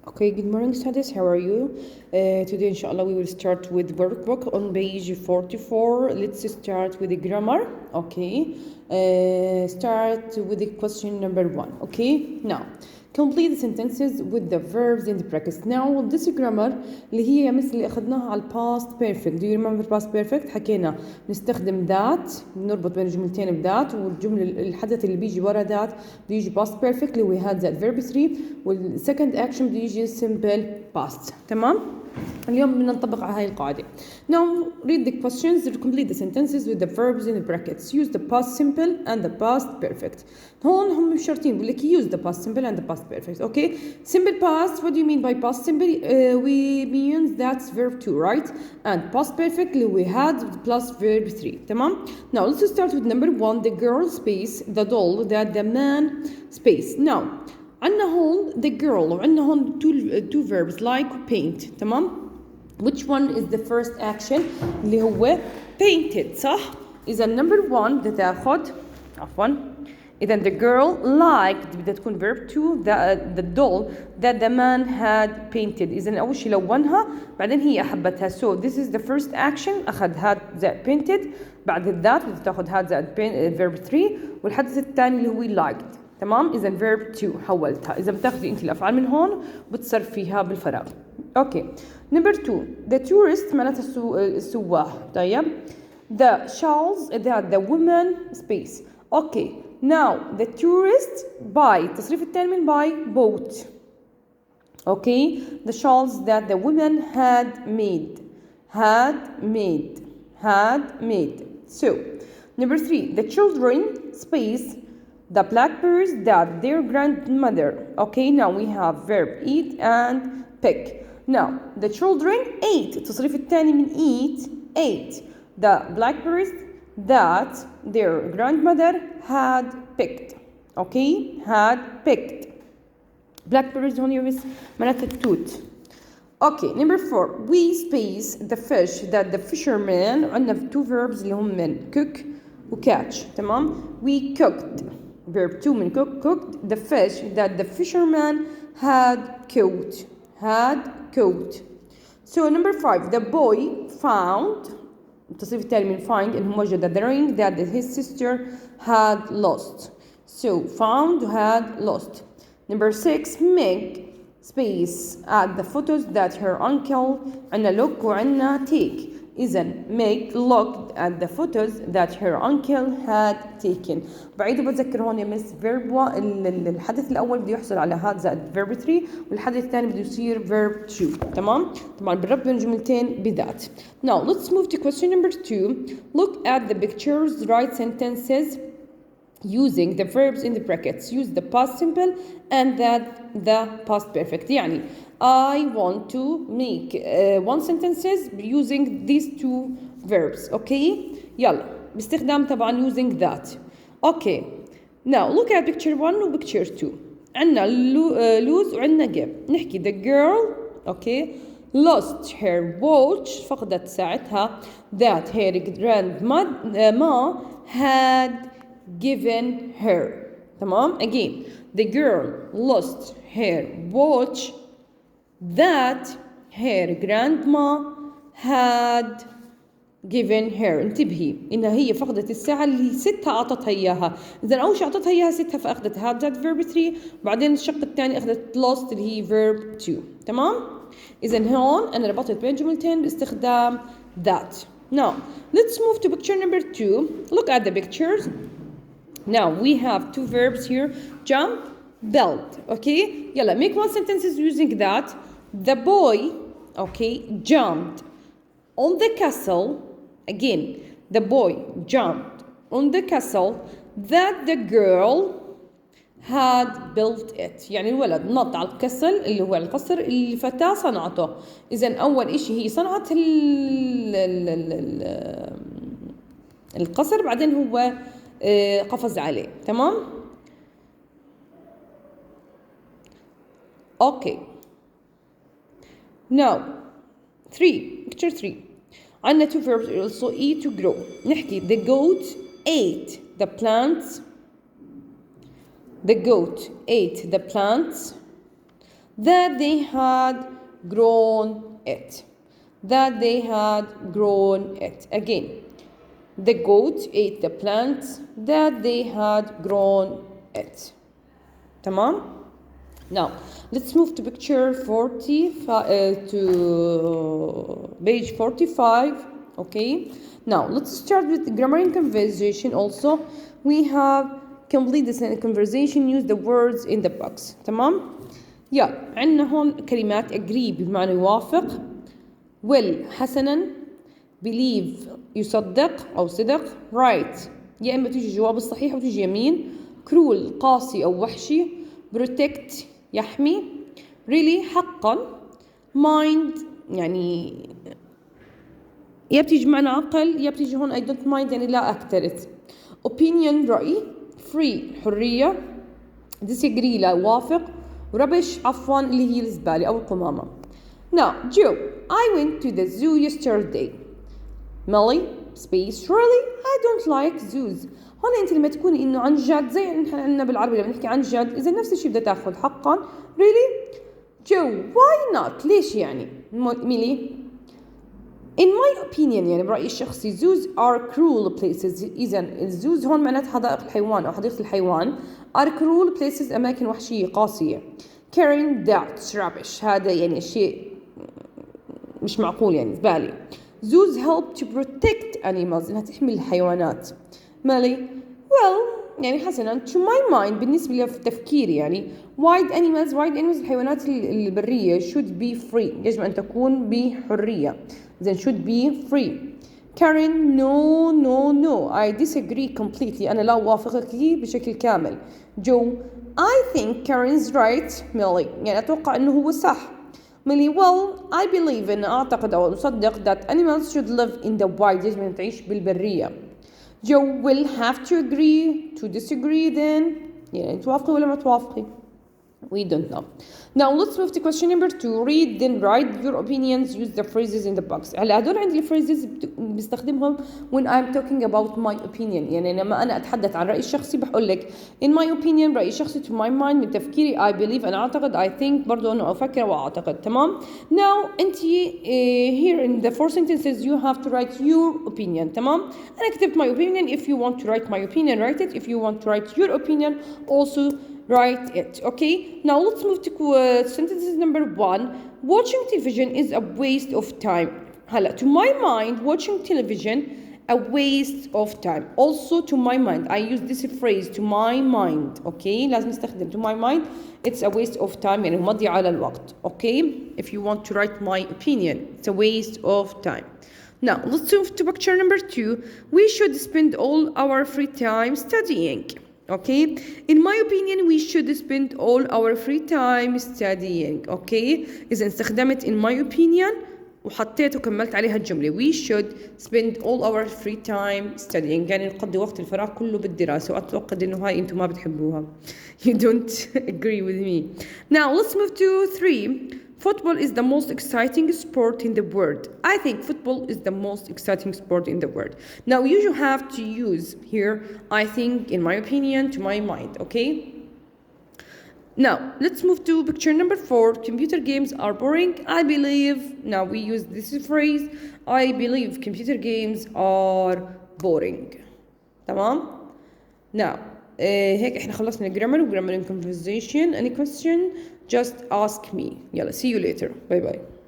Okay, good morning students, how are you? Today inshallah we will start with workbook on page 44. Let's start with the grammar. Okay, start with the question number 1. Okay, now complete the sentences with the verbs in the brackets. Now this grammar اللي هي مثل اللي اخذناها على past perfect. Do you remember past perfect؟ حكينا نستخدم that، نربط بين الجملتين بذات، والجمله الحدث اللي بيجي ورا that بيجي past perfect اللي we had that verb 3، والsecond action بيجي simple past. تمام؟ اليوم بدنا نطبق على هاي القاعدة. Now read the questions, complete the sentences with the verbs in the brackets. Use the past simple and the past perfect. هون هم شرطين بقول لك use the past simple and the past perfect. Okay? Simple past, what do you mean by past simple? We mean that's verb 2, right? And past perfect we had plus verb 3. تمام؟ Now let's start with number 1, the girl space, the doll, the man space. Now عندنا هون the girl وعندنا هون two verbs like paint. تمام؟ which one is the first action اللي هو painted صح؟ إذا number 1 بدها تاخد عفوا إذا the girl liked بدها تكون verb 2 the doll that the man had painted. إذا أول شيء لونها بعدين هي أحبتها. So this is the first action. أخذ had that painted، بعد that بدها تاخد had that verb 3، والحدث الثاني اللي هو liked. تمام؟ إذا verb 2 حولتها. إذا بتاخذي أنت الأفعال من هون وبتصرفيها بالفراغ. أوكي. Number 2 the tourist معناتها السواح. طيب. The shawls the woman space. Okay. Now the tourist by التصريف الثاني من by bought. Okay. The shawls that the woman had made. So number 3 the children space the blackberries that their grandmother. Okay, now we have verb eat and pick. Now the children ate التصريف الثاني من ate the blackberries that their grandmother had picked. Okay, had picked. blackberries هون يومس معناتها التوت. Okay, number 4 we space the fish that the fisherman. عندنا two verbs اللي هم من cook و catch. تمام؟ we cooked verb 2 من cooked the fish that the fisherman had caught. So number 5 the boy found التصريف التالي من find إنه وجد the ring that his sister had lost. So found had lost. Number 6 Meg space at the photos that her uncle عنا look وعنا take. إذا Meg looked at the photos that her uncle had taken. بعيد وبتذكر هون يا مس verb الحدث الأول بده يحصل على had زائد verb 3، والحدث الثاني بده يصير verb 2. تمام؟ طبعا بنربط بين الجملتين بذات. Now let's move to question number 2. Look at the pictures, write sentences using the verbs in the brackets. Use the past simple and the past perfect. يعني I want to make one sentences using these two verbs. Okay? يلا باستخدام طبعا using that. Okay. Now look at picture 1 و picture 2. عندنا lose وعندنا give. نحكي the girl okay lost her watch فقدت ساعتها that her grandma had given her. تمام؟ Again the girl lost her watch that her grandma had given her. انتبهي إنها هي فقدت الساعة اللي ستها أعطتها إياها. إذا أول شيء أعطتها إياها ستها فأخذت had that verb 3، بعدين الشق الثاني أخذت lost اللي هي verb 2. تمام؟ إذا هون أنا ربطت بين جملتين باستخدام that. Now let's move to picture number 2. Look at the pictures. Now we have two verbs here jump build. Okay يلا make one sentences using that. The boy okay jumped on the castle. Again the boy jumped on the castle that the girl had built it. يعني الولد نط على الكسل اللي هو القصر اللي الفتاة صنعته. إذا أول إشي هي صنعت القصر بعدين هو قفز عليه. تمام؟ Okay. Now 3 picture 3 عندنا two verbs also eat to grow. نحكي the goat ate the plants. The goat ate the plants that they had grown it. That they had grown it. Again, the goat ate the plant that they had grown it. تمام? Now, let's move to picture 40 to page 45. Okay. Now, let's start with the grammar and conversation also. We have complete this conversation, use the words in the box. تمام؟ يلا عندنا هون كلمات agree بمعنى يوافق، will حسنا، believe يصدق أو صدق، right يا إما تيجي الجواب الصحيح أو تيجي يمين، cruel قاسي أو وحشي، protect يحمي، really حقا، mind يعني يا بتيجي معنى عقل يا بتيجي هون I don't mind يعني لا أكترث، opinion رأي، free حرية، disagree لا وافق، rubbish عفوا اللي هي الزبالة أو القمامة. Now, Joe, I went to the zoo yesterday. Millie, space, really? I don't like zoos. هون أنت لما تكوني إنه عن جد زي نحن عندنا بالعربي لما نحكي عن جد إذا نفس الشيء بدها تاخذ حقا. Really? Joe, why not? ليش يعني؟ Millie? In my opinion يعني برأيي الشخصي zoos are cruel places. إذا الزوز هون معناتها حدائق الحيوان أو حديقة الحيوان are cruel places أماكن وحشية قاسية. Karen, that's rubbish. هذا يعني شيء مش معقول يعني زبالة. Zoos help to protect animals إنها تحمي الحيوانات. Millie, well يعني حسنا to my mind بالنسبة لتفكيري يعني wild animals الحيوانات البرية should be free يجب أن تكون بحرية. Then should be free. Karen, no I disagree completely أنا لا أوافقك بشكل كامل. Joe, I think Karen's right. Millie, يعني أتوقع أنه هو صح. Millie, well, I believe إن أعتقد أو أصدق that animals should live in the wild يجب أن تعيش بالبرية. Joe will have to agree to disagree then. يعني توافقي ولا ما توافقي؟ We don't know. Now let's move to question number 2. Read then write your opinions. Use the phrases in the box. هلا هدول عندي الفريزز بستخدمهم when I'm talking about my opinion. يعني لما أنا أتحدث عن رأيي الشخصي بقول لك in my opinion رأيي الشخصي to my mind من تفكيري I believe أنا أعتقد I think برضو أنا أفكر وأعتقد. تمام. Now أنت here in the four sentences you have to write your opinion. تمام. أنا كتبت my opinion. If you want to write my opinion write it. If you want to write your opinion also write it. Okay, now let's move to sentence number 1. Watching television is a waste of time. هلا to my mind watching television a waste of time. Also to my mind I use this phrase to my mind. Okay, لازم نستخدم to my mind. It's a waste of time يعني مضيعة للوقت. Okay, if you want to write my opinion it's a waste of time. Now let's move to picture number 2. We should spend all our free time studying. Okay, in my opinion we should spend all our free time studying. Okay, إذا استخدمت in my opinion وحطيت وكملت عليها الجملة we should spend all our free time studying يعني نقضي وقت الفراغ كله بالدراسة وأعتقد إنه هاي أنتم ما بتحبوها. You don't agree with me. Now let's move to 3. Football is the most exciting sport in the world. I think football is the most exciting sport in the world. Now you have to use here, I think, in my opinion, to my mind, okay? Now, let's move to picture number 4. Computer games are boring. I believe, now we use this phrase, I believe computer games are boring. تمام? Now, هيك احنا خلصنا الجرامر وجرامر and conversation. Any question? Just ask me. يلا see you later. Bye bye.